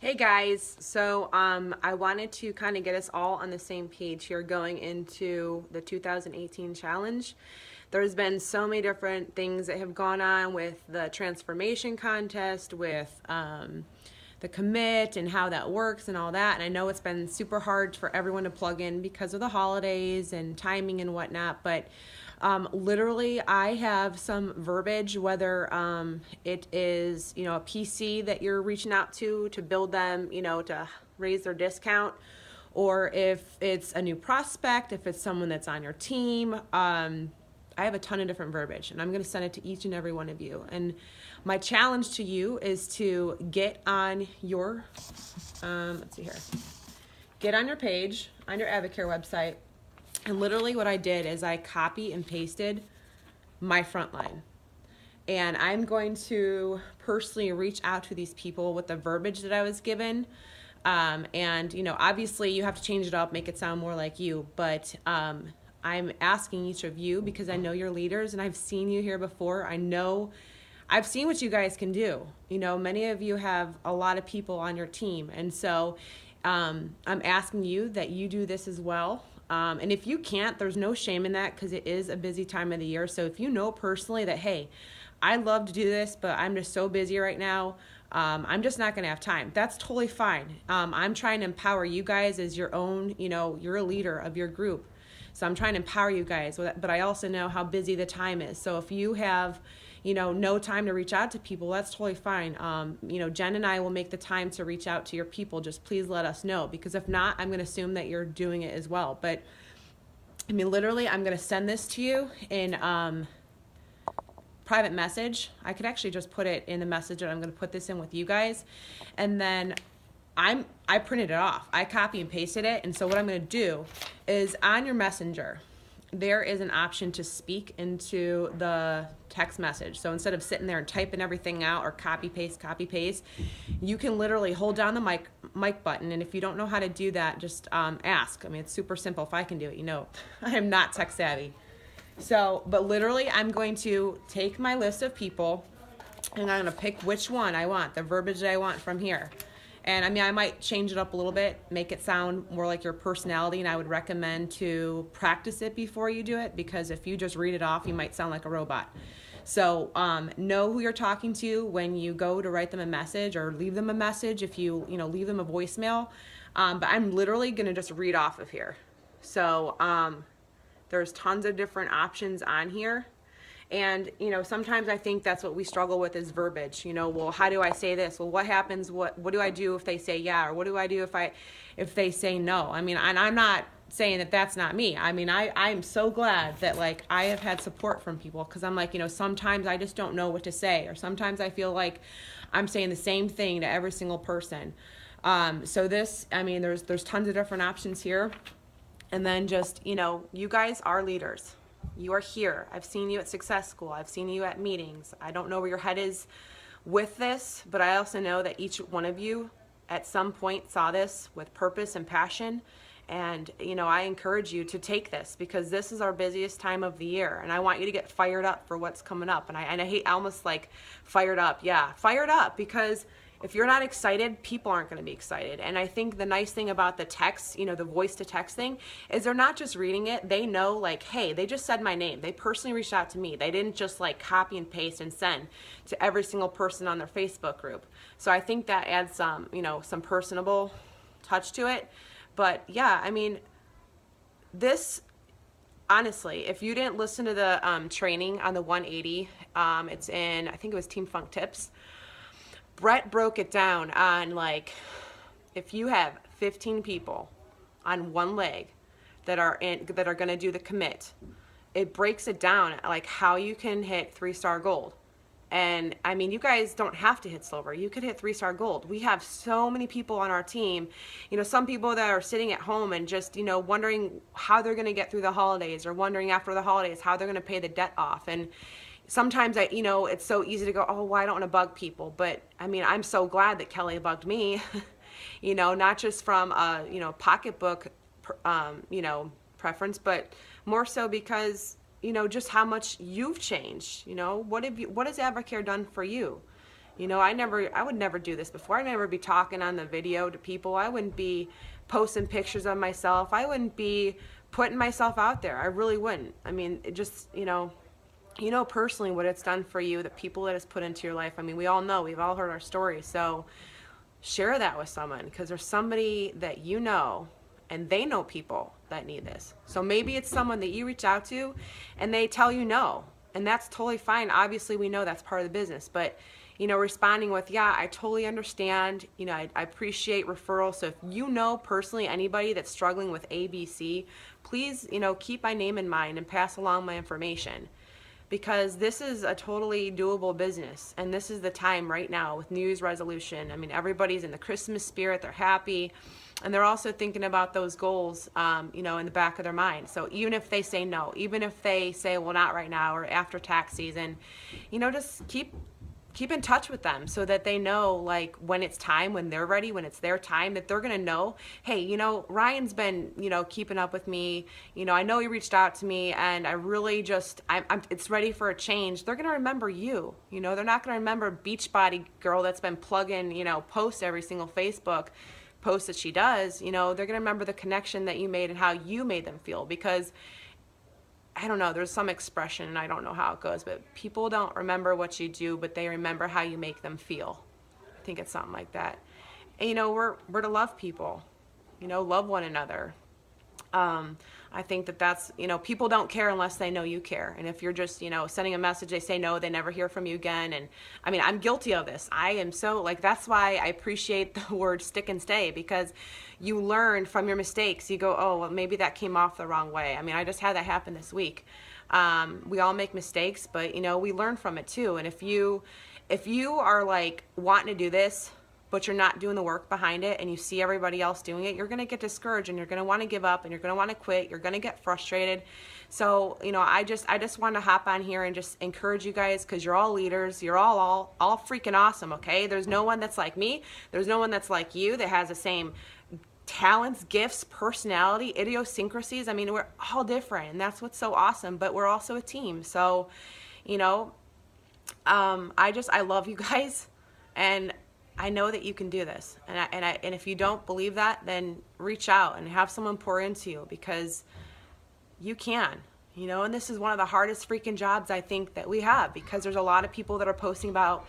Hey guys, so I wanted to kind of get us all on the same page here going into the 2018 challenge. There's been so many different things that have gone on with the transformation contest, with the commit and how that works and all that. And I know it's been super hard for everyone to plug in because of the holidays and timing and whatnot, but literally, I have some verbiage, whether it is, a PC that you're reaching out to build them, to raise their discount, or if it's a new prospect, if it's someone that's on your team. I have a ton of different verbiage, and I'm going to send it to each and every one of you. And my challenge to you is to get on your, let's see here, get on your page, on your Advocare website, and literally what I did is I copy and pasted my front line. And I'm going to personally reach out to these people with the verbiage that I was given. Obviously you have to change it up, make it sound more like you. But I'm asking each of you, because I know you're leaders and I've seen you here before. I've seen what you guys can do. Many of you have a lot of people on your team. And so I'm asking you that you do this as well. And if you can't, there's no shame in that, because it is a busy time of the year. So if you know personally that, hey, I'd love to do this, but I'm just so busy right now, I'm just not going to have time, that's totally fine. I'm trying to empower you guys as your own, you're a leader of your group. So I'm trying to empower you guys, but I also know how busy the time is. So if you have, no time to reach out to people, that's totally fine. Jen and I will make the time to reach out to your people. Just please let us know, because if not, I'm going to assume that you're doing it as well. But literally, I'm going to send this to you in private message. I could actually just put it in the message that I'm going to put this in with you guys. And then I printed it off. I copy and pasted it. And so what I'm going to do is on your messenger, there is an option to speak into the text message. So instead of sitting there and typing everything out or copy paste, you can literally hold down the mic button. And if you don't know how to do that, just ask. It's super simple. If I can do it, I am not tech savvy. But literally, I'm going to take my list of people and I'm going to pick which one I want, the verbiage that I want from here. And I might change it up a little bit, make it sound more like your personality, and I would recommend to practice it before you do it, because if you just read it off, you might sound like a robot. So know who you're talking to when you go to write them a message or leave them a message, if you leave them a voicemail. But I'm literally going to just read off of here. So there's tons of different options on here. And, sometimes I think that's what we struggle with is verbiage. Well, how do I say this? Well, what happens? What do I do if they say yeah? Or what do I do if they say no? And I'm not saying that that's not me. I'm so glad that I have had support from people, because I'm sometimes I just don't know what to say, or sometimes I feel like I'm saying the same thing to every single person. So this, there's tons of different options here. And then just, you guys are leaders. You are here. I've seen you at Success School. I've seen you at meetings. I don't know where your head is with this, but I also know that each one of you at some point saw this with purpose and passion. And, I encourage you to take this, because this is our busiest time of the year. And I want you to get fired up for what's coming up. And I hate almost fired up. Yeah, fired up, because if you're not excited, people aren't going to be excited. And I think the nice thing about the text, the voice to text thing, is they're not just reading it. They know, hey, they just said my name. They personally reached out to me. They didn't just copy and paste and send to every single person on their Facebook group. So I think that adds some, some personable touch to it. But yeah, this, honestly, if you didn't listen to the training on the 180, it's in, I think it was Team Funk Tips. Brett broke it down on if you have 15 people on one leg that are going to do the commit, it breaks it down how you can hit 3-star gold. And you guys don't have to hit silver. You could hit 3-star gold. We have so many people on our team, some people that are sitting at home and just, wondering how they're going to get through the holidays, or wondering after the holidays how they're going to pay the debt off. And sometimes it's so easy to go, oh, well, I don't want to bug people. But I'm so glad that Kelly bugged me, not just from a, pocketbook, preference, but more so because, just how much you've changed. What has Advocare done for you? You know, I would never do this before. I'd never be talking on the video to people. I wouldn't be posting pictures of myself. I wouldn't be putting myself out there. I really wouldn't. I mean, it just, you know personally what it's done for you, the people that it's put into your life. I mean, we all know, we've all heard our stories. So share that with someone, because there's somebody that you know, and they know people that need this. So maybe it's someone that you reach out to and they tell you no, and that's totally fine. Obviously, we know that's part of the business, but responding with, yeah, I totally understand. I appreciate referrals. So if you know personally anybody that's struggling with ABC, please, keep my name in mind and pass along my information, because this is a totally doable business. And this is the time right now with New Year's resolution. I mean, everybody's in the Christmas spirit. They're happy. And they're also thinking about those goals, in the back of their mind. So even if they say no, even if they say, well, not right now or after tax season, just keep in touch with them so that they know, like, when it's time, when they're ready, when it's their time, that they're going to know, hey, Ryan's been, keeping up with me. I know he reached out to me, and I really just, it's ready for a change. They're going to remember you. They're not going to remember Beachbody girl that's been plugging, posts every single Facebook post that she does. They're going to remember the connection that you made and how you made them feel, because I don't know, there's some expression, and I don't know how it goes, but people don't remember what you do, but they remember how you make them feel. I think it's something like that. And, we're to love people, love one another. I think that's, people don't care unless they know you care. And if you're just, sending a message, they say no, they never hear from you again. And I mean, I'm guilty of this. I am so, that's why I appreciate the word stick and stay, because you learn from your mistakes. You go, oh, well, maybe that came off the wrong way. I mean, I just had that happen this week. We all make mistakes, but we learn from it too. And if you are like wanting to do this, but you're not doing the work behind it, and you see everybody else doing it, you're going to get discouraged, and you're going to want to give up, and you're going to want to quit. You're going to get frustrated. So, I just want to hop on here and just encourage you guys, because you're all leaders. You're all freaking awesome, okay? There's no one that's like me. There's no one that's like you that has the same talents, gifts, personality, idiosyncrasies. I mean, we're all different, and that's what's so awesome, but we're also a team. So, I love you guys, and I know that you can do this. And if you don't believe that, then reach out and have someone pour into you, because you can, and this is one of the hardest freaking jobs I think that we have, because there's a lot of people that are posting about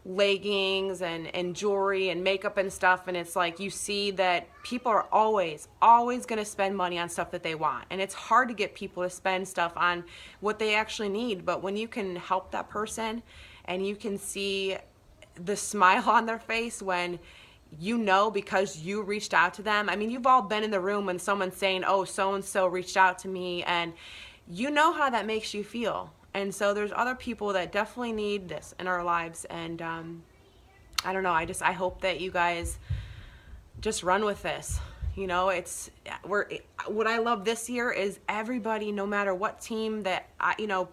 leggings and jewelry and makeup and stuff, and it's like you see that people are always going to spend money on stuff that they want, and it's hard to get people to spend stuff on what they actually need. But when you can help that person, and you can see the smile on their face when because you reached out to them. I mean, you've all been in the room when someone's saying, oh, so-and-so reached out to me, and how that makes you feel. And so there's other people that definitely need this in our lives. And I don't know, I hope that you guys just run with this. What I love this year is everybody, no matter what team that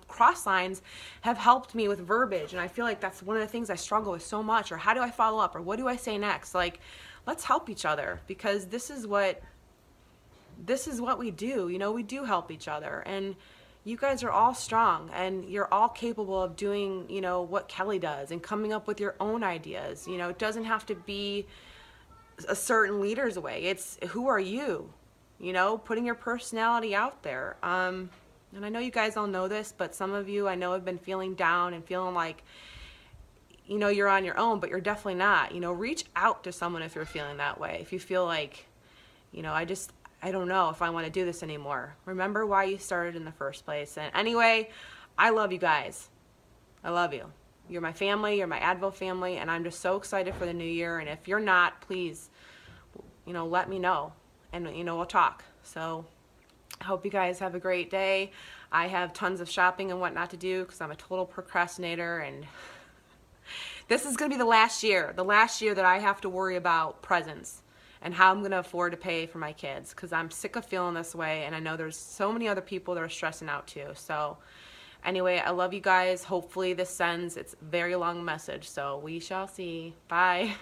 cross lines, have helped me with verbiage, and I feel like that's one of the things I struggle with so much. Or how do I follow up, or what do I say next? Like, let's help each other, because this is what we do. We do help each other, and you guys are all strong, and you're all capable of doing what Kelly does, and coming up with your own ideas. It doesn't have to be a certain leader's way. It's who are you, putting your personality out there. And I know you guys all know this, but some of you I know have been feeling down and feeling like, you're on your own, but you're definitely not. Reach out to someone if you're feeling that way. If you feel like, I don't know if I want to do this anymore. Remember why you started in the first place. And anyway, I love you guys. I love you. You're my family, you're my Advo family, and I'm just so excited for the new year. And if you're not, please, let me know, and, we'll talk. So I hope you guys have a great day. I have tons of shopping and whatnot to do, because I'm a total procrastinator, and this is going to be the last year that I have to worry about presents and how I'm going to afford to pay for my kids, because I'm sick of feeling this way, and I know there's so many other people that are stressing out too. So anyway, I love you guys. Hopefully this sends its very long message. So we shall see. Bye.